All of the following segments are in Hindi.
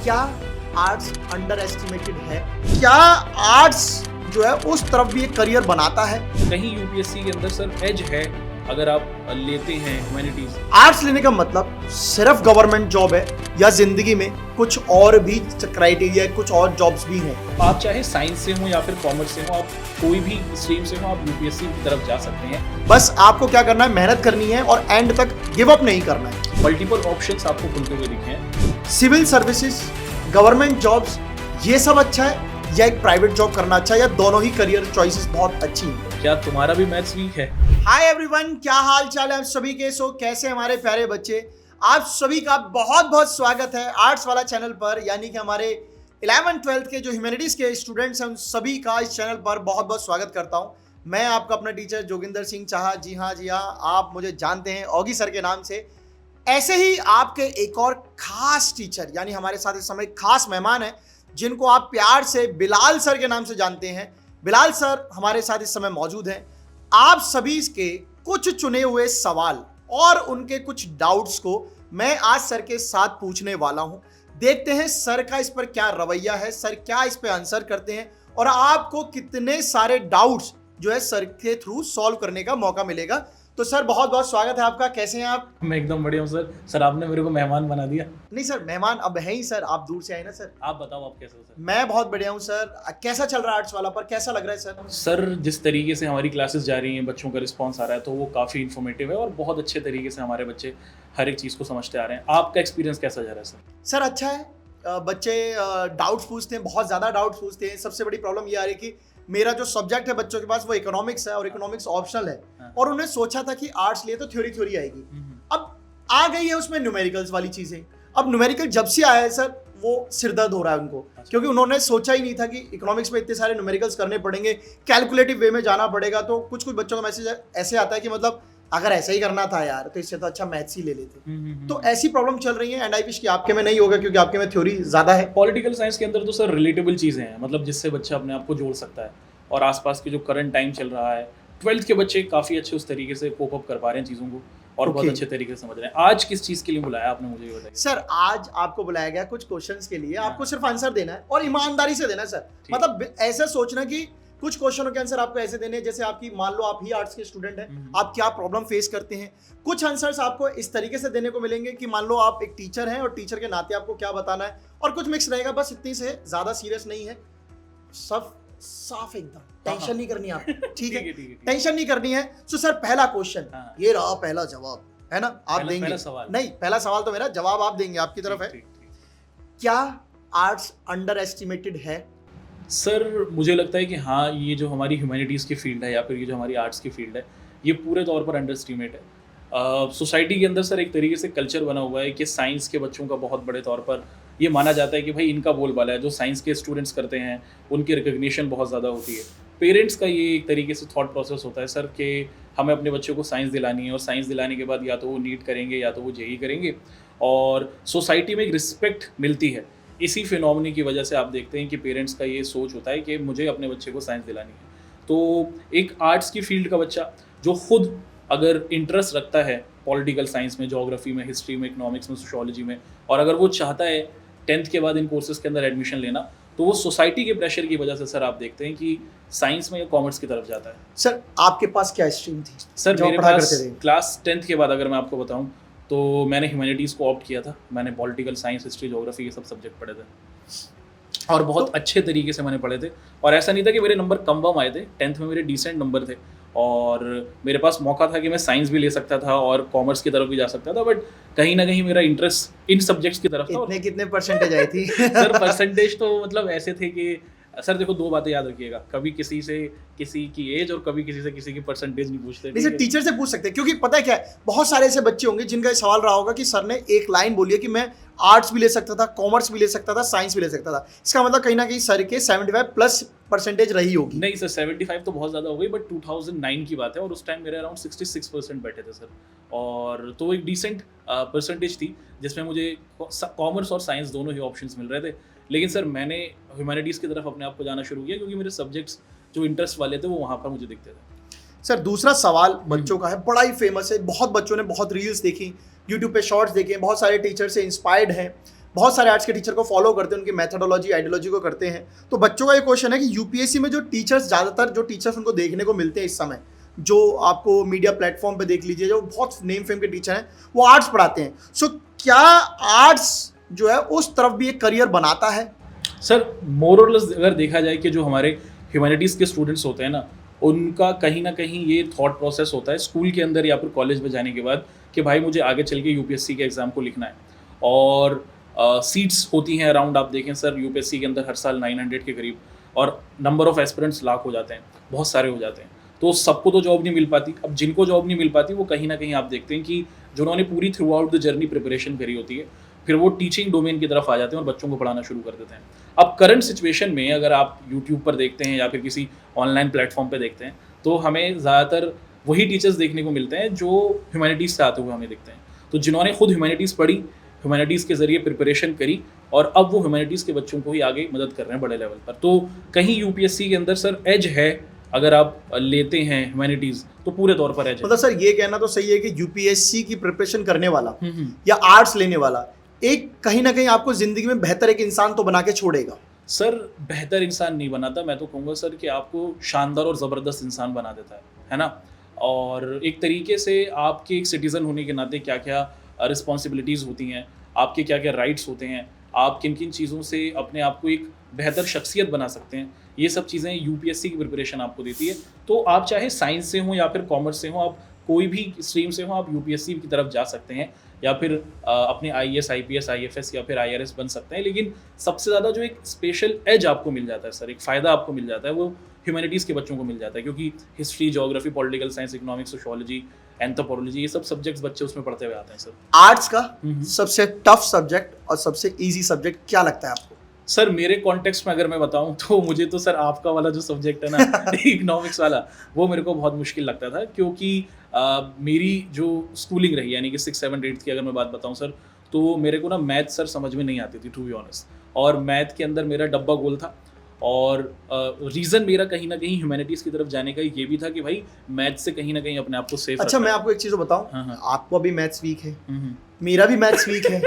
क्या आर्ट्स अंडर एस्टिमेटेड है? क्या आर्ट्स जो है उस तरफ भी एक करियर बनाता है? कहीं यूपीएससी के अंदर सर एज है अगर आप लेते हैं ह्यूमैनिटीज। आर्ट्स लेने का मतलब सिर्फ गवर्नमेंट जॉब है या जिंदगी में कुछ और भी क्राइटेरिया, कुछ और जॉब्स भी हैं? आप चाहे साइंस से हो या फिर कॉमर्स से हो, आप कोई भी स्ट्रीम से हो, आप यूपीएससी की तरफ जा सकते हैं। बस आपको क्या करना है, मेहनत करनी है और एंड तक गिव अप नहीं करना है। मल्टीपल ऑप्शंस आपको खुलते हुए दिखे हैं। सिविल सर्विसेज, गवर्नमेंट जॉब्स, ये सब अच्छा है या एक प्राइवेट जॉब करना अच्छा है, या दोनों ही करियर चॉइसेस बहुत अच्छी हैं? क्या तुम्हारा भी मैथ्स वीक है? हाय एवरीवन, क्या हाल चाल है आप सभी के? कैसे हमारे प्यारे बच्चे, आप सभी का बहुत बहुत स्वागत है आर्ट्स वाला चैनल पर। यानी कि हमारे 11th 12th के जो ह्यूमैनिटीज के स्टूडेंट्स हैं उन सभी का इस चैनल पर बहुत बहुत स्वागत करता हूं। मैं आपका अपना टीचर जोगिंदर सिंह चाहा। जी हाँ, आप मुझे जानते हैं ओगी सर के नाम से। ऐसे ही आपके एक और खास टीचर, यानी हमारे साथ इस समय खास मेहमान है जिनको आप प्यार से बिलाल सर के नाम से जानते हैं। बिलाल सर हमारे साथ इस समय मौजूद हैं। आप सभी के कुछ चुने हुए सवाल और उनके कुछ डाउट्स को मैं आज सर के साथ पूछने वाला हूं। देखते हैं सर का इस पर क्या रवैया है, सर क्या इस पर आंसर करते हैं और आपको कितने सारे डाउट्स जो है सर के थ्रू सॉल्व करने का मौका मिलेगा। तो सर बहुत बहुत स्वागत है आपका। कैसे हैं आप? मैं एकदम बढ़िया हूँ सर। सर आपने मेरे को मेहमान बना दिया। नहीं सर, मेहमान अब है ही सर, आप दूर से आए ना सर। आप बताओ आप कैसे हो सर? मैं बहुत बढ़िया हूँ सर। कैसा चल रहा है आर्ट्स वाला पर, कैसा लग रहा है सर? सर जिस तरीके से हमारी क्लासेस जा रही हैं, बच्चों का रिस्पांस आ रहा है तो वो काफ़ी इन्फॉर्मेटिव है और बहुत अच्छे तरीके से हमारे बच्चे हर एक चीज़ को समझते आ रहे हैं। आपका एक्सपीरियंस कैसा जा रहा है सर? सर अच्छा है। बच्चे डाउट्स पूछते हैं, बहुत ज़्यादा डाउट्स पूछते हैं। सबसे बड़ी प्रॉब्लम ये आ रही है कि मेरा जो सब्जेक्ट है बच्चों के पास वो इकोनॉमिक्स है और इकोनॉमिक्स ऑप्शनल है। हाँ। और उन्होंने सोचा था कि आर्ट्स लिए तो थ्योरी आएगी। अब आ गई है उसमें न्यूमेरिकल्स वाली चीज़ें। अब न्यूमेरिकल जब से आया है सर वो सिरदर्द हो रहा है उनको, क्योंकि उन्होंने सोचा ही नहीं था कि इकोनॉमिक्स में इतने सारे न्यूमेरिकल्स करने पड़ेंगे, कैलकुलेटिव वे में जाना पड़ेगा। तो कुछ बच्चों का मैसेज ऐसे आता है कि मतलब अगर ऐसा ही करना था यार तो इससे तो अच्छा मैथ्स ही ले लेते। तो ऐसी प्रॉब्लम चल रही है एंड आई विश कि आपके में नहीं होगा, क्योंकि आपके में थ्योरी ज़्यादा है। पॉलिटिकल साइंस के अंदर तो सर रिलेटेबल चीज़ें हैं, मतलब जिससे बच्चा अपने आप को जोड़ सकता है और आसपास के जो करंट टाइम चल रहा है। 12th के बच्चे काफ़ी अच्छे उस तरीके से कोप अप कर पा रहे हैं चीज़ों को और बहुत अच्छे तरीके से समझ रहे हैं। आज किस चीज़ के लिए बुलाया आपने, मुझे ये बताइए। सर आज आपको बुलाया गया कुछ क्वेश्चंस के लिए। आपको सिर्फ आंसर देना है और ईमानदारी से देना है सर। मतलब ऐसा सोचना कि कुछ क्वेश्चनों के आंसर आपको ऐसे देने हैं जैसे आपकी, मान लो आप ही आर्ट्स के स्टूडेंट हैं, आप क्या प्रॉब्लम फेस करते हैं। कुछ आंसर्स आपको इस तरीके से देने को मिलेंगे कि मान लो आप एक टीचर हैं और टीचर के नाते आपको क्या बताना है, और कुछ मिक्स रहेगा। बस इतनी से ज़्यादा सीरियस नहीं है, सब साफ एकदम। टेंशन नहीं करनी आप, ठीक है? टेंशन नहीं करनी है। तो सर पहला क्वेश्चन ये रहा, पहला जवाब है ना, आप देंगे? नहीं, पहला सवाल तो मेरा, जवाब आप देंगे, आपकी तरफ है। क्या आर्ट्स अंडर एस्टिमेटेड है? सर मुझे लगता है कि हाँ, ये जो हमारी ह्यूमैनिटीज़ की फील्ड है या फिर ये जो हमारी आर्ट्स की फील्ड है ये पूरे तौर पर अंडर एस्टिमेट है। सोसाइटी के अंदर सर एक तरीके से कल्चर बना हुआ है कि साइंस के बच्चों का बहुत बड़े तौर पर ये माना जाता है कि भाई इनका बोलबाला है। जो साइंस के स्टूडेंट्स करते हैं उनकी रिकग्निशन बहुत ज़्यादा होती है। पेरेंट्स का ये एक तरीके से थॉट प्रोसेस होता है सर कि हमें अपने बच्चों को साइंस दिलानी है और साइंस दिलाने के बाद या तो वो नीट करेंगे या तो वो जेई करेंगे, और सोसाइटी में एक रिस्पेक्ट मिलती है। इसी फिनोमिना की वजह से आप देखते हैं कि पेरेंट्स का ये सोच होता है कि मुझे अपने बच्चे को साइंस दिलानी है। तो एक आर्ट्स की फील्ड का बच्चा जो खुद अगर इंटरेस्ट रखता है पॉलिटिकल साइंस में, ज्योग्राफी में, हिस्ट्री में, इकोनॉमिक्स में, सोशियोलॉजी में, और अगर वो चाहता है 10th के बाद इन कोर्सेज के अंदर एडमिशन लेना, तो वो सोसाइटी के प्रेशर की वजह से सर आप देखते हैं कि साइंस में या कॉमर्स की तरफ जाता है। सर आपके पास क्या स्ट्रीम थी? सर मेरे पास क्लास 10th के बाद अगर मैं आपको बताऊं तो मैंने ह्यूमैनिटीज़ को ऑप्ट किया था। मैंने पॉलिटिकल साइंस, हिस्ट्री, ज्योग्राफी ये सब सब्जेक्ट पढ़े थे और बहुत अच्छे तरीके से मैंने पढ़े थे। और ऐसा नहीं था कि मेरे नंबर कम वम आए थे, 10th में मेरे डिसेंट नंबर थे और मेरे पास मौका था कि मैं साइंस भी ले सकता था और कॉमर्स की तरफ भी जा सकता था, बट कहीं ना कहीं मेरा इंटरेस्ट इन सब्जेक्ट्स की तरफ था। कितने परसेंटेज आई थी? सर परसेंटेज तो मतलब ऐसे थे कि सर देखो, दो बातें याद रखिएगा, कभी किसी से किसी की एज और कभी किसी से किसी की परसेंटेज नहीं पूछते। नहीं सर, टीचर से पूछ सकते हैं, क्योंकि पता है क्या है, बहुत सारे ऐसे बच्चे होंगे जिनका सवाल रहा होगा कि सर ने एक लाइन बोली है कि मैं आर्ट्स भी ले सकता था, कॉमर्स भी ले सकता था, साइंस भी ले सकता था। इसका मतलब कहीं ना कहीं सर के 75+ परसेंटेज रही होगी। नहीं सर, 75 तो बहुत ज़्यादा हो गई, बट 2009 की बात है और उस टाइम मेरे अराउंड 66% बैठे थे सर। और तो एक डिसेंट परसेंटेज थी जिसमें मुझे कॉमर्स और साइंस दोनों ही ऑप्शंस मिल रहे थे। लेकिन सर मैंने ह्यूमैनिटीज़ की तरफ अपने आप को जाना शुरू किया क्योंकि मेरे सब्जेक्ट्स जो इंटरेस्ट वाले थे वो वहाँ पर मुझे दिखते थे। सर दूसरा सवाल बच्चों का है, बड़ा ही फेमस है, बहुत बच्चों ने बहुत रील्स देखी, यूट्यूब पे शॉर्ट्स देखे, बहुत सारे टीचर से इंस्पायर्ड हैं। बहुत सारे आर्ट्स के टीचर को फॉलो करते हैं, उनकी मेथोडोलॉजी आइडियोलॉजी को करते हैं। तो बच्चों का ये क्वेश्चन है कि यूपीएससी में जो टीचर्स, ज़्यादातर जो टीचर्स उनको देखने को मिलते हैं इस समय, जो आपको मीडिया प्लेटफॉर्म पे देख लीजिए, जो बहुत नेम फेम के टीचर हैं वो आर्ट्स पढ़ाते हैं। सो क्या आर्ट्स जो है उस तरफ भी एक करियर बनाता है? सर मोर और लेस अगर देखा जाए कि जो हमारे ह्यूमैनिटीज़ के स्टूडेंट्स होते हैं ना, उनका कहीं ना कहीं ये थॉट प्रोसेस होता है स्कूल के अंदर या फिर कॉलेज में जाने के बाद कि भाई मुझे आगे चल के यूपीएससी के एग्ज़ाम को लिखना है। और सीट्स होती हैं अराउंड, आप देखें सर यूपीएससी के अंदर हर साल 900 के करीब, और नंबर ऑफ एस्पिरेंट्स लाख हो जाते हैं, बहुत सारे हो जाते हैं। तो सबको तो जॉब नहीं मिल पाती। अब जिनको जॉब नहीं मिल पाती वो कहीं ना कहीं आप देखते हैं कि जिन्होंने पूरी through out the journey preparation करी होती है, फिर वो टीचिंग डोमेन की तरफ आ जाते हैं और बच्चों को पढ़ाना शुरू कर देते हैं। अब करंट सिचुएशन में अगर आप यूट्यूब पर देखते हैं या फिर किसी ऑनलाइन प्लेटफॉर्म पर देखते हैं, तो हमें ज़्यादातर वही टीचर्स देखने को मिलते हैं जो ह्यूमैनिटीज़ से आते हुए हमें दिखते हैं। तो जिन्होंने खुद ह्यूमैनिटीज़ पढ़ी, ह्यूमैनिटीज़ के ज़रिए प्रिपरेशन करी, और अब वो ह्यूमैनिटीज़ के बच्चों को ही आगे मदद कर रहे हैं बड़े लेवल पर। तो कहीं यूपीएससी के अंदर सर एज है, अगर आप लेते हैं ह्यूमैनिटीज़ तो पूरे तौर पर एज है। मतलब सर ये कहना तो सही है कि यूपीएससी की प्रिपरेशन करने वाला या आर्ट्स लेने वाला एक कहीं ना कहीं आपको जिंदगी में बेहतर एक इंसान तो बना के छोड़ेगा। सर बेहतर इंसान नहीं बनाता, मैं तो कहूँगा सर कि आपको शानदार और ज़बरदस्त इंसान बना देता है ना। और एक तरीके से आपके एक सिटीज़न होने के नाते क्या क्या रिस्पॉन्सिबिलिटीज़ होती हैं, आपके क्या क्या राइट्स होते हैं, आप किन किन चीज़ों से अपने आप को एक बेहतर शख्सियत बना सकते हैं, ये सब चीज़ें यूपीएससी की प्रिपरेशन आपको देती है। तो आप चाहे साइंस से हों या फिर कॉमर्स से हों, आप कोई भी स्ट्रीम से हों, आप यूपीएससी की तरफ जा सकते हैं या फिर अपने आईएएस, आईपीएस, आईएफएस या फिर आईआरएस बन सकते हैं। लेकिन सबसे ज़्यादा जो एक स्पेशल एज आपको मिल जाता है सर, एक फ़ायदा आपको मिल जाता है, वो ह्यूमैनिटीज़ के बच्चों को मिल जाता है। क्योंकि history, geography, political science, economics, sociology, anthropology, ये सब सब्जेक्ट्स बच्चे उसमें पढ़ते हुए आते हैं सर। आर्ट्स का सबसे टफ सब्जेक्ट और सबसे इजी सब्जेक्ट क्या लगता है आपको? सर मेरे कॉन्टेक्स्ट में अगर मैं बताऊं तो मुझे तो सर आपका वाला जो सब्जेक्ट है ना इकोनॉमिक्स वाला, वो मेरे को बहुत मुश्किल लगता था। क्योंकि मेरी जो स्कूलिंग रही, यानी कि 6, 7, 8 की अगर मैं बात बताऊं सर, तो मेरे को ना मैथ सर समझ में नहीं आती थी टू बी ऑनेस्ट। और मैथ के अंदर मेरा डब्बा गोल था। और रीज़न मेरा कहीं ना कहीं ह्यूमैनिटीज़ की तरफ जाने का ये भी था कि भाई मैथ से कहीं ना कहीं अपने आप को सेफ। अच्छा मैं आपको एक चीज़ बताऊं, हाँ। आपको अभी मैथ्स वीक है, मेरा भी मैथ्स वीक है,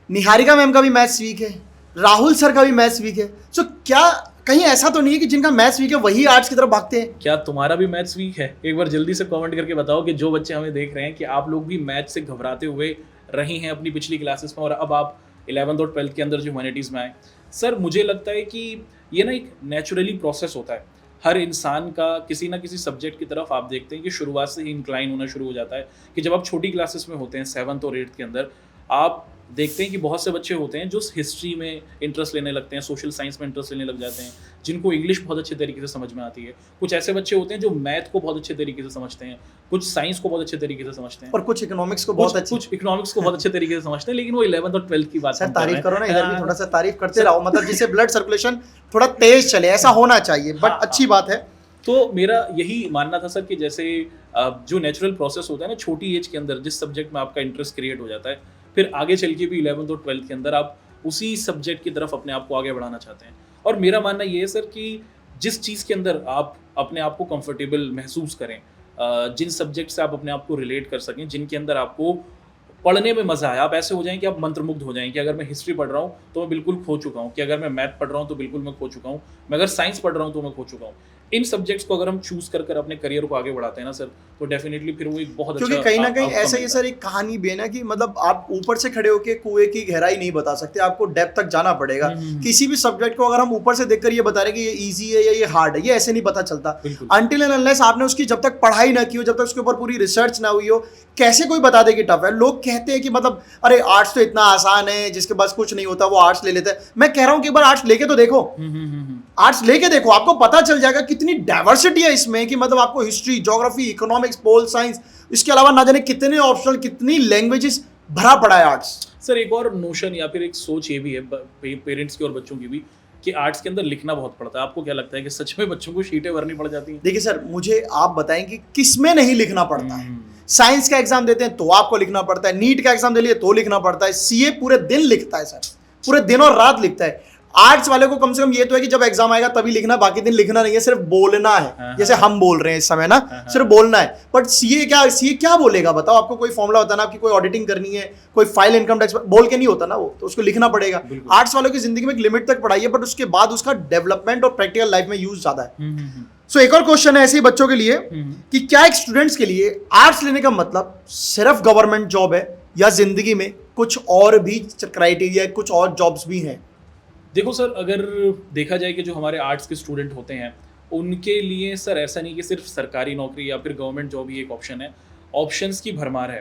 निहारिका मैम का भी मैथ्स वीक है, राहुल सर का भी मैथ्स वीक है। सो क्या कहीं ऐसा तो नहीं है कि जिनका मैथ्स वीक है वही आर्ट्स की तरफ भागते हैं? क्या तुम्हारा भी मैथ्स वीक है? एक बार जल्दी से कमेंट करके बताओ कि जो बच्चे हमें देख रहे हैं कि आप लोग भी मैथ्स से घबराते हुए रहे हैं अपनी पिछली क्लासेस में और अब आप 11th और 12th के अंदर जो ह्यूमैनिटीज़ में आए। सर मुझे लगता है कि ये ना एक नेचुरली प्रोसेस होता है हर इंसान का। किसी ना किसी सब्जेक्ट की तरफ आप देखते हैं कि शुरुआत से ही इंक्लाइन होना शुरू हो जाता है कि जब आप छोटी क्लासेस में होते हैं 7th और 8th के अंदर, आप देखते हैं कि बहुत से बच्चे होते हैं जो हिस्ट्री में इंटरेस्ट लेने लगते हैं, सोशल साइंस में इंटरेस्ट लेने लग जाते हैं, जिनको इंग्लिश बहुत अच्छे तरीके से समझ में आती है। कुछ ऐसे बच्चे होते हैं जो मैथ को बहुत अच्छे तरीके से समझते हैं, कुछ साइंस को बहुत अच्छे तरीके से समझते हैं, और कुछ इकोनॉमिक्स को कुछ इकोनॉमिक्स को बहुत अच्छे तरीके से समझते हैं। लेकिन वो 11th और 12th की बात सर तारीफ करो ना, इधर भी थोड़ा सा तारीफ करते रहो, मतलब जिससे ब्लड सर्कुलेशन थोड़ा तेज चले, ऐसा होना चाहिए। बट अच्छी बात है। तो मेरा यही मानना था सर कि जैसे जो नेचुरल प्रोसेस होता है ना छोटी एज के अंदर, जिस सब्जेक्ट में आपका इंटरेस्ट क्रिएट हो जाता है, फिर आगे चल के भी 11th और 12th के अंदर आप उसी सब्जेक्ट की तरफ अपने आप को आगे बढ़ाना चाहते हैं। और मेरा मानना ये है सर कि जिस चीज़ के अंदर आप अपने आप को कंफर्टेबल महसूस करें, जिन सब्जेक्ट से आप अपने आप को रिलेट कर सकें, जिनके अंदर आपको पढ़ने में मज़ा आए, आप ऐसे हो जाएं कि आप मंत्रमुग्ध हो जाएं कि अगर मैं हिस्ट्री पढ़ रहा हूँ तो मैं बिल्कुल खो चुका हूँ, कि अगर मैं मैथ पढ़ रहा हूँ तो बिल्कुल मैं खो चुका हूँ, मैं अगर साइंस पढ़ रहा हूँ तो मैं खो चुका हूँ। इन सब्जेक्ट्स को अगर हम चूज कर अपने करियर को आगे बढ़ाते हैं ना सर, तो डेफिनेटली फिर वो एक बहुत अच्छा, क्योंकि कहीं ना कहीं ऐसा ही सर एक कहानी भी है ना कि मतलब आप ऊपर से खड़े होकर कुएं की गहराई नहीं बता सकते, आपको डेप्थ तक जाना पड़ेगा। किसी भी सब्जेक्ट को अगर हम ऊपर से देखकर ये बता रहे कि ये इजी है या ये हार्ड है, ये ऐसे नहीं पता चलता अनटिल एंड अनलेस आपने उसकी जब तक पढ़ाई ना की हो, जब तक उसके ऊपर पूरी रिसर्च ना हुई हो। कैसे कोई बता दे कि टफ है? लोग कहते हैं कि मतलब अरे आर्ट्स तो इतना आसान है, जिसके पास कुछ नहीं होता वो आर्ट्स ले लेता है। मैं कह रहा हूँ कि एक बार आर्ट्स लेके तो देखो, आर्ट्स लेके देखो, आपको पता चल जाएगा कितनी डाइवर्सिटी है इसमें, कि मतलब आपको history, geography, economics, pol science, इसके अलावा ना जाने कितने ऑप्शनल, कितनी लैंग्वेजेस भरा पड़ा है आर्ट्स। सर एक और नोशन या फिर एक सोच ये भी है पेरेंट्स की और बच्चों की भी कि आर्ट्स के अंदर लिखना बहुत पड़ता है। आपको क्या लगता है कि सच में बच्चों को शीटें भरनी पड़ जाती हैं? देखिए सर, मुझे आप बताएं कि किसमें नहीं लिखना पड़ता है। साइंस का एग्जाम देते हैं तो आपको लिखना पड़ता है, नीट का एग्जाम दे लिए तो लिखना पड़ता है, सीए पूरे दिन लिखता है सर, पूरे दिन और रात लिखता है। आर्ट्स वाले को कम से कम ये तो है कि जब एग्जाम आएगा तभी लिखना, बाकी दिन लिखना नहीं है, सिर्फ बोलना है, जैसे हम बोल रहे हैं इस समय ना, सिर्फ बोलना है। बट सीए क्या बोलेगा बताओ? आपको कोई फॉर्मूला बताना, आपकी कोई ऑडिटिंग करनी है, कोई फाइल इनकम टैक्स बोल के नहीं होता ना वो, तो उसको लिखना पड़ेगा। आर्ट्स वालों की जिंदगी में एक लिमिट तक पढ़ाई है, बट उसके बाद उसका डेवलपमेंट और प्रैक्टिकल लाइफ में यूज ज्यादा है। सो एक और क्वेश्चन है ऐसे ही बच्चों के लिए कि क्या एक स्टूडेंट्स के लिए आर्ट्स लेने का मतलब सिर्फ गवर्नमेंट जॉब है, या जिंदगी में कुछ और भी क्राइटेरिया, कुछ और जॉब्स भी हैं? देखो सर, अगर देखा जाए कि जो हमारे आर्ट्स के स्टूडेंट होते हैं उनके लिए सर ऐसा नहीं कि सिर्फ सरकारी नौकरी या फिर गवर्नमेंट जॉब ही एक ऑप्शन है, ऑप्शंस की भरमार है।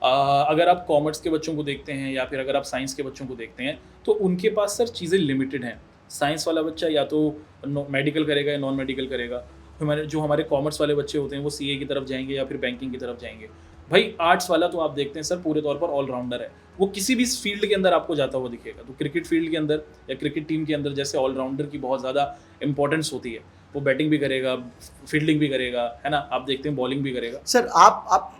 अगर आप कॉमर्स के बच्चों को देखते हैं या फिर अगर आप साइंस के बच्चों को देखते हैं तो उनके पास सर चीज़ें लिमिटेड हैं। साइंस वाला बच्चा या तो मेडिकल करेगा या नॉन मेडिकल करेगा। हमारे कॉमर्स वाले बच्चे होते हैं वो सीए की तरफ जाएंगे या फिर बैंकिंग की तरफ जाएंगे। भाई आर्ट्स वाला तो आप देखते हैं सर पूरे तौर पर ऑलराउंडर है, वो किसी भी फील्ड के अंदर आपको जाता हुआ दिखेगा। तो क्रिकेट फील्ड के अंदर या क्रिकेट टीम के अंदर जैसे ऑलराउंडर की बहुत ज़्यादा इंपॉर्टेंस होती है, वो बैटिंग भी करेगा, फील्डिंग भी करेगा, है ना, आप देखते हैं बॉलिंग भी करेगा। सर आप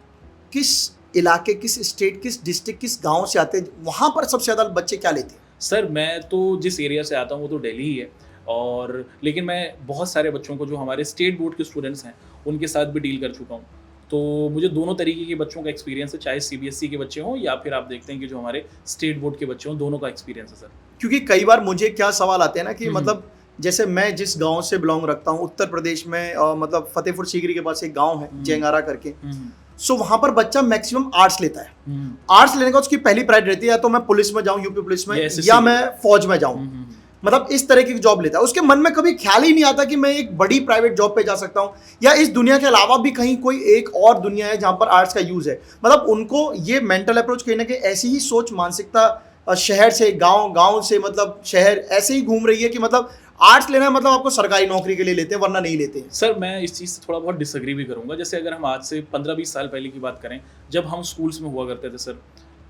किस इलाके, किस स्टेट, किस डिस्ट्रिक्ट, किस गांव से आते हैं, वहां पर सबसे ज़्यादा बच्चे क्या लेते हैं? सर मैं तो जिस एरिया से आता हूँ वो तो दिल्ली ही है, और लेकिन मैं बहुत सारे बच्चों को जो हमारे स्टेट बोर्ड के स्टूडेंट्स हैं उनके साथ भी डील कर चुका हूँ। तो मुझे दोनों तरीके के बच्चों का एक्सपीरियंस है, चाहे सीबीएसई के बच्चे हों या फिर आप देखते हैं कि जो हमारे स्टेट बोर्ड के बच्चे हों, दोनों का एक्सपीरियंस है सर। क्योंकि कई बार मुझे क्या सवाल आते हैं ना कि मतलब जैसे मैं जिस गांव से बिलोंग रखता हूँ उत्तर प्रदेश में, मतलब फतेहपुर सीकरी के पास एक गांव है जेंगारा करके, सो वहां पर बच्चा मैक्सिमम आर्ट्स लेता है। आर्ट्स लेने का उसकी पहली प्रायोरिटी रहती है, या तो मैं पुलिस में जाऊं, यूपी पुलिस में, या मैं फौज में जाऊं, मतलब इस तरह की जॉब लेता है। उसके मन में कभी ख्याल ही नहीं आता कि मैं एक बड़ी प्राइवेट जॉब पे जा सकता हूं, या इस दुनिया के अलावा भी कहीं कोई एक और दुनिया है जहां पर आर्ट्स का यूज है। मतलब उनको ये मेंटल अप्रोच कहीं ना कहीं ऐसी ही सोच मानसिकता शहर से गांव, गांव से मतलब शहर ऐसे ही घूम रही है कि मतलब आर्ट्स लेना है मतलब आपको सरकारी नौकरी के लिए लेते हैं, वरना नहीं लेते हैं। सर मैं इस चीज़ से थोड़ा बहुत डिसएग्री भी करूंगा। जैसे अगर हम आज से 15-20 साल पहले की बात करें, जब हम स्कूल्स में हुआ करते थे सर,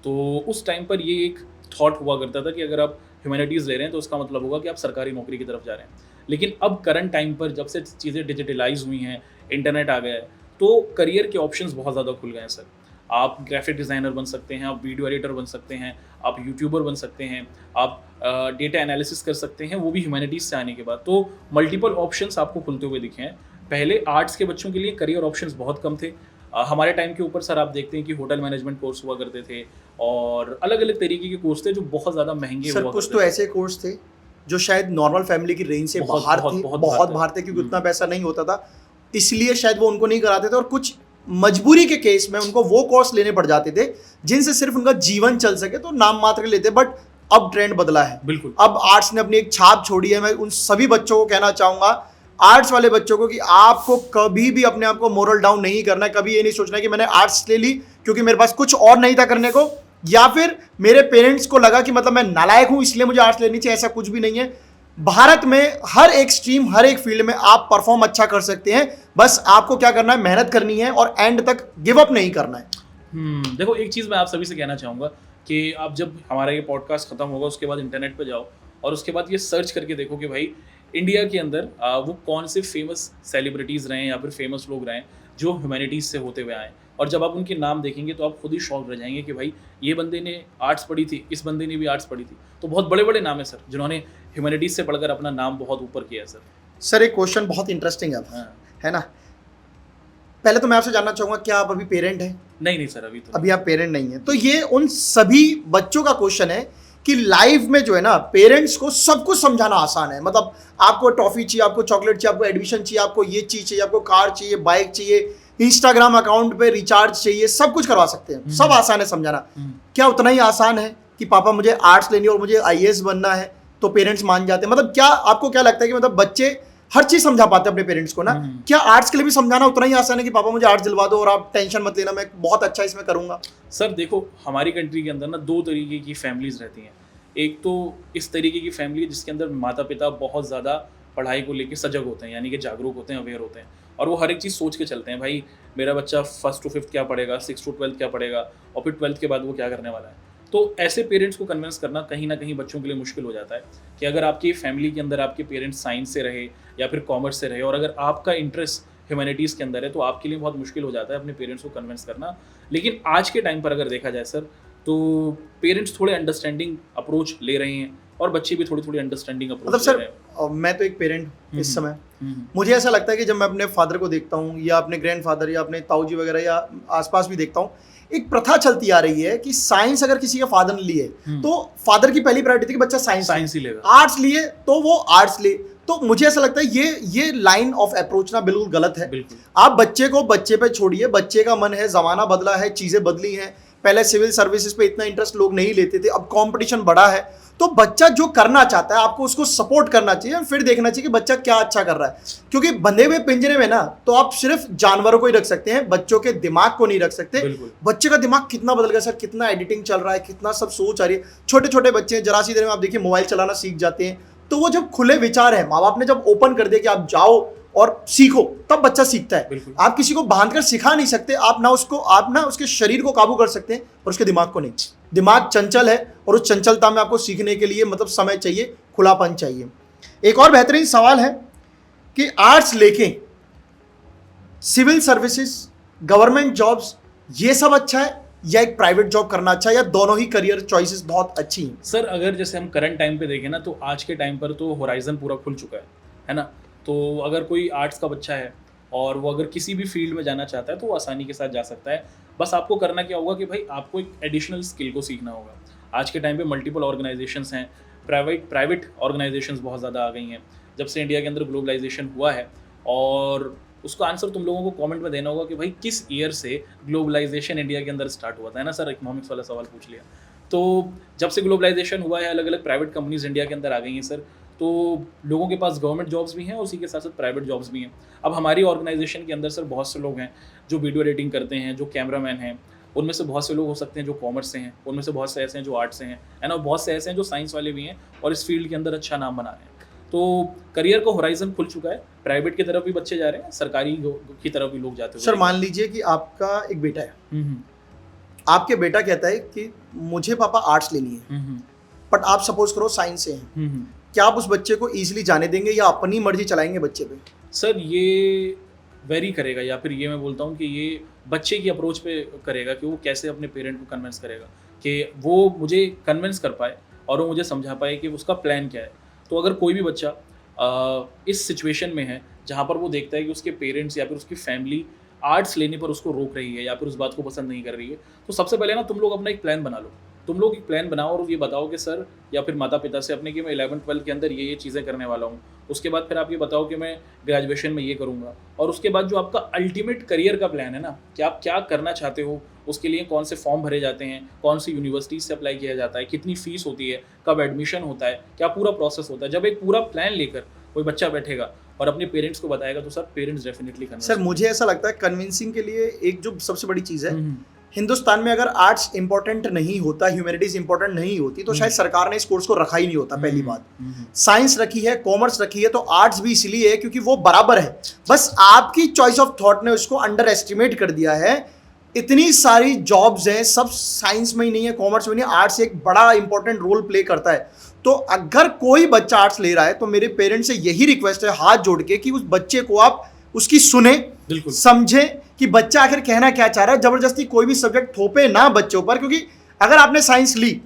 तो उस टाइम पर ये एक थॉट हुआ करता था कि अगर आप ह्यूमैनिटीज़ ले रहे हैं तो उसका मतलब होगा कि आप सरकारी नौकरी की तरफ जा रहे हैं। लेकिन अब करंट टाइम पर जब से चीज़ें डिजिटलाइज हुई हैं, इंटरनेट आ गया है, तो करियर के ऑप्शंस बहुत ज़्यादा खुल गए हैं सर। आप ग्राफिक डिज़ाइनर बन सकते हैं, आप वीडियो एडिटर बन सकते हैं, आप यूट्यूबर बन सकते हैं, आप डेटा एनालिसिस कर सकते हैं, वो भी ह्यूमैनिटीज़ से आने के बाद। तो मल्टीपल ऑप्शंस आपको खुलते हुए दिखे हैं। पहले आर्ट्स के बच्चों के लिए करियर ऑप्शंस बहुत कम थे। हमारे टाइम के ऊपर सर आप देखते हैं कि होटल मैनेजमेंट कोर्स हुआ करते थे और अलग अलग तरीके के कोर्स थे जो बहुत ज़्यादा महंगे हुआ करते थे। कुछ तो ऐसे कोर्स थे जो शायद नॉर्मल फैमिली की रेंज से बाहर थे, बहुत बाहर थे, क्योंकि उतना पैसा नहीं होता था, इसलिए शायद वो उनको नहीं कराते थे। और कुछ मजबूरी के केस में उनको वो कोर्स लेने पड़ जाते थे जिनसे सिर्फ उनका जीवन चल सके, तो नाम मात्र के लेते। बट अब ट्रेंड बदला है, बिल्कुल। अब आर्ट्स ने अपनी एक छाप छोड़ी है। मैं उन सभी बच्चों को कहना चाहूंगा, आर्ट्स वाले बच्चों को, कि आपको कभी भी अपने आप को मोरल डाउन नहीं करना है। कभी ये नहीं सोचना है कि मैंने आर्ट्स ले ली क्योंकि मेरे पास कुछ और नहीं था करने को, या फिर मेरे पेरेंट्स को लगा कि मतलब मैं नालायक हूं इसलिए मुझे आर्ट्स लेनी चाहिए। ऐसा कुछ भी नहीं है। भारत में हर एक स्ट्रीम, हर एक फील्ड में आप परफॉर्म अच्छा कर सकते हैं। बस आपको क्या करना है, मेहनत करनी है और एंड तक गिव अप नहीं करना है। देखो एक चीज़ मैं आप सभी से कहना चाहूँगा कि आप जब हमारा ये पॉडकास्ट खत्म होगा उसके बाद इंटरनेट पे जाओ और उसके बाद ये सर्च करके देखो कि भाई इंडिया के अंदर वो कौन से फेमस सेलिब्रिटीज़ रहे हैं या फिर फेमस लोग रहे हैं जो ह्यूमैनिटीज़ से होते हुए आए। और जब आप उनके नाम देखेंगे तो आप खुद ही शॉक रह जाएंगे कि भाई ये बंदे ने आर्ट्स पढ़ी थी, इस बंदे ने भी आर्ट्स पढ़ी थी। तो बहुत बड़े बड़े नाम है सर जिन्होंने ह्यूमैनिटीज़ से पढ़कर अपना नाम बहुत ऊपर किया है सर। सर एक क्वेश्चन बहुत इंटरेस्टिंग है ना। पहले तो मैं आपसे जानना चाहूँगा, क्या आप अभी पेरेंट हैं? नहीं सर, अभी आप पेरेंट नहीं हैं। तो ये उन सभी बच्चों का क्वेश्चन है कि लाइफ में जो है ना, पेरेंट्स को सब कुछ समझाना आसान है। मतलब आपको टॉफी चाहिए, आपको चॉकलेट चाहिए, आपको एडमिशन चाहिए, आपको ये चीज़ चाहिए, आपको कार चाहिए, बाइक चाहिए, इंस्टाग्राम अकाउंट पे रिचार्ज चाहिए, सब कुछ करवा सकते हैं। सब आसान है समझाना। क्या उतना ही आसान है कि पापा मुझे आर्ट्स लेनी है और मुझे आईएएस बनना है तो पेरेंट्स मान जाते हैं? मतलब क्या आपको क्या लगता है कि मतलब बच्चे हर चीज समझा पाते हैं अपने पेरेंट्स को ना? क्या आर्ट्स के लिए भी समझाना उतना ही आसान है कि पापा मुझे आर्ट्स दिलवा दो और आप टेंशन मत लेना, मैं बहुत अच्छा इसमें करूंगा? सर देखो, हमारी कंट्री के अंदर ना दो तरीके की फैमिलीज रहती हैं। एक तो इस तरीके की फैमिली है जिसके अंदर माता पिता बहुत ज़्यादा पढ़ाई को लेकर सजग होते हैं, यानी कि जागरूक होते हैं, अवेयर होते हैं, और वो हर एक चीज़ सोच के चलते हैं। भाई मेरा बच्चा 1st to 5th क्या पढ़ेगा, 6th to 12th क्या पढ़ेगा, और फिर 12th के बाद वो क्या करने वाला है। तो ऐसे पेरेंट्स को कन्विंस करना कहीं ना कहीं बच्चों के लिए मुश्किल हो जाता है कि अगर आपकी फैमिली के अंदर आपके पेरेंट्स साइंस से रहे या फिर कॉमर्स से रहे और अगर आपका इंटरेस्ट ह्यूमैनिटीज़ के अंदर है तो आपके लिए बहुत मुश्किल हो जाता है अपने पेरेंट्स को कन्विंस करना। लेकिन आज के टाइम पर अगर देखा जाए सर, तो पेरेंट्स थोड़े अंडरस्टैंडिंग अप्रोच ले रहे हैं और बच्चे भी थोड़ी थोड़ी अंडरस्टैंडिंग मतलब अप्रोच ले रहे हैं। सर मैं तो एक पेरेंट हूँ इस समय, हम्म, मुझे ऐसा लगता है कि जब मैं अपने फादर को देखता हूँ या अपने ग्रैंडफादर या अपने ताऊजी वगैरह या आसपास भी देखता हूँ, एक प्रथा चलती आ रही है कि साइंस अगर किसी का फादर ने लिए तो फादर की पहली प्रायोरिटी थी कि बच्चा साइंस ही लेगा। आर्ट्स लिए तो वो आर्ट्स ले। तो मुझे ऐसा लगता है ये लाइन ऑफ अप्रोच ना बिल्कुल गलत है। बिल्कुल। आप बच्चे को बच्चे पे छोड़िए, बच्चे का मन है, जमाना बदला है, चीजें बदली हैं। पहले सिविल सर्विसेज पे इतना इंटरेस्ट लोग नहीं लेते थे, अब कंपटीशन बढ़ा है, तो बच्चा जो करना चाहता है आपको उसको सपोर्ट करना चाहिए, फिर देखना चाहिए कि बच्चा क्या अच्छा कर रहा है। क्योंकि बंधे हुए पिंजरे में ना तो आप सिर्फ जानवरों को ही रख सकते हैं, बच्चों के दिमाग को नहीं रख सकते। बच्चे का दिमाग कितना बदल गया सर, कितना एडिटिंग चल रहा है, कितना सब सोच आ रही है। छोटे छोटे बच्चे जरा सी देर में आप देखिए मोबाइल चलाना सीख जाते हैं। तो वो जब खुले विचार है, माँ बाप ने जब ओपन कर दिया कि आप जाओ और सीखो, तब बच्चा सीखता है। आप किसी को बांध कर सिखा नहीं सकते, आप ना उसके शरीर को काबू कर सकते हैं और उसके दिमाग को नहीं। दिमाग चंचल है और उस चंचलता में आपको सीखने के लिए मतलब समय चाहिए, खुलापन चाहिए। एक और बेहतरीन सवाल है कि आर्ट्स लेके सिविल सर्विसेज, गवर्नमेंट जॉब्स, ये सब अच्छा है या एक प्राइवेट जॉब करना अच्छा है, या दोनों ही करियर चॉइसेस बहुत अच्छी हैं? सर अगर जैसे हम करंट टाइम पे देखें ना, तो आज के टाइम पर तो होराइजन पूरा खुल चुका है ना। तो अगर कोई आर्ट्स का बच्चा है और वो अगर किसी भी फील्ड में जाना चाहता है तो वो आसानी के साथ जा सकता है। बस आपको करना क्या होगा कि भाई आपको एक एडिशनल स्किल को सीखना होगा। आज के टाइम पे मल्टीपल ऑर्गेनाइजेशंस हैं, प्राइवेट ऑर्गेनाइजेशंस बहुत ज़्यादा आ गई हैं जब से इंडिया के अंदर ग्लोबलाइजेशन हुआ है। और उसका आंसर तुम लोगों को कमेंट में देना होगा कि भाई किस ईयर से ग्लोबलाइजेशन इंडिया के अंदर स्टार्ट हुआ था, है ना सर। इकोनॉमिक्स वाला सवाल पूछ लिया। तो जब से ग्लोबलाइजेशन हुआ है, अलग अलग प्राइवेट कंपनीज इंडिया के अंदर आ गई हैं सर। तो लोगों के पास गवर्नमेंट जॉब्स भी हैं और उसी के साथ साथ प्राइवेट जॉब्स भी हैं। अब हमारी ऑर्गेनाइजेशन के अंदर सर बहुत से लोग हैं जो वीडियो एडिटिंग करते हैं, जो कैमरामैन हैं। उनमें से बहुत से लोग हो सकते हैं जो कॉमर्स से हैं, उनमें से बहुत से ऐसे हैं जो आर्ट्स से हैं, है ना। बहुत से ऐसे हैं जो साइंस वाले भी हैं और इस फील्ड के अंदर अच्छा नाम बना रहे हैं। तो करियर का होराइजन खुल चुका है, प्राइवेट की तरफ भी बच्चे जा रहे हैं, सरकारी की तरफ भी लोग जाते हैं। सर मान लीजिए कि आपका एक बेटा है, आपके बेटा कहता है कि मुझे पापा आर्ट्स लेनी है, बट आप सपोज करो साइंस से हैं, क्या आप उस बच्चे को इजीली जाने देंगे या अपनी मर्जी चलाएंगे बच्चे पे? सर ये वेरी करेगा, या फिर ये मैं बोलता हूँ कि ये बच्चे की अप्रोच पे करेगा कि वो कैसे अपने पेरेंट को कन्विंस करेगा कि वो मुझे कन्विंस कर पाए और वो मुझे समझा पाए कि उसका प्लान क्या है। तो अगर कोई भी बच्चा इस सिचुएशन में है जहाँ पर वो देखता है कि उसके पेरेंट्स या फिर उसकी फैमिली आर्ट्स लेने पर उसको रोक रही है या फिर उस बात को पसंद नहीं कर रही है, तो सबसे पहले ना तुम लोग अपना एक प्लान बना लो। तुम लोग एक प्लान बनाओ और ये बताओ कि सर, या फिर माता पिता से अपने कि मैं 11th-12th के अंदर ये चीज़ें करने वाला हूँ। उसके बाद फिर आप ये बताओ कि मैं ग्रेजुएशन में ये करूँगा। और उसके बाद जो आपका अल्टीमेट करियर का प्लान है ना, कि आप क्या करना चाहते हो, उसके लिए कौन से फॉर्म भरे जाते हैं, कौन सी यूनिवर्सिटीज़ से अप्लाई किया जाता है, कितनी फ़ीस होती है, कब एडमिशन होता है, क्या पूरा प्रोसेस होता है। जब एक पूरा प्लान लेकर कोई बच्चा बैठेगा और अपने पेरेंट्स को बताएगा तो sir parents definitely convince. Sir मुझे ऐसा लगता है कन्विंसिंग के लिए एक जो सबसे बड़ी चीज़ है, हिंदुस्तान में अगर आर्ट्स इंपॉर्टेंट नहीं होता, ह्यूमैनिटीज इंपॉर्टेंट नहीं होती, तो शायद सरकार ने इस कोर्स को रखा ही नहीं होता। पहली बात, साइंस रखी है, कॉमर्स रखी है, तो आर्ट्स भी इसलिए है क्योंकि वो बराबर है। बस आपकी चॉइस ऑफ थॉट ने उसको अंडर एस्टिमेट कर दिया है। इतनी सारी जॉब्स हैं, सब साइंस में ही नहीं है, कॉमर्स में नहीं है, आर्ट्स एक बड़ा इंपॉर्टेंट रोल प्ले करता है। तो अगर कोई बच्चा आर्ट्स ले रहा है तो मेरे पेरेंट्स से यही रिक्वेस्ट है हाथ जोड़ के कि उस बच्चे को आप उसकी सुने, समझें कि बच्चा आखिर कहना क्या चाह रहा है। जबरदस्ती कोई भी सब्जेक्ट थोपे ना बच्चों पर, क्योंकि अगर आपने साइंस ली,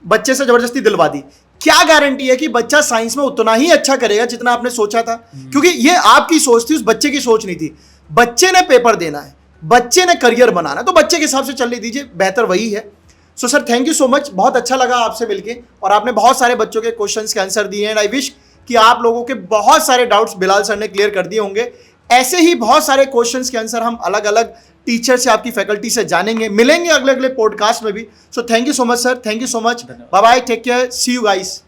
बच्चे से जबरदस्ती दिलवा दी, क्या गारंटी है कि बच्चा साइंस में उतना ही अच्छा करेगा जितना आपने सोचा था? क्योंकि ये आपकी सोच थी, उस बच्चे की सोच नहीं थी। बच्चे ने पेपर देना है, बच्चे ने करियर बनाना है, तो बच्चे के हिसाब से चलने दीजिए, बेहतर वही है। So sir thank you so much, बहुत अच्छा लगा आपसे मिलके और आपने बहुत सारे बच्चों के क्वेश्चंस के आंसर दिए हैं। आई विश कि आप लोगों के बहुत सारे डाउट्स बिलाल सर ने क्लियर कर दिए होंगे। ऐसे ही बहुत सारे क्वेश्चंस के आंसर हम अलग अलग टीचर से, आपकी फैकल्टी से जानेंगे, मिलेंगे अगले अगले पॉडकास्ट में भी। So thank you so much sir, thank you so much, bye bye, take care, see you guys.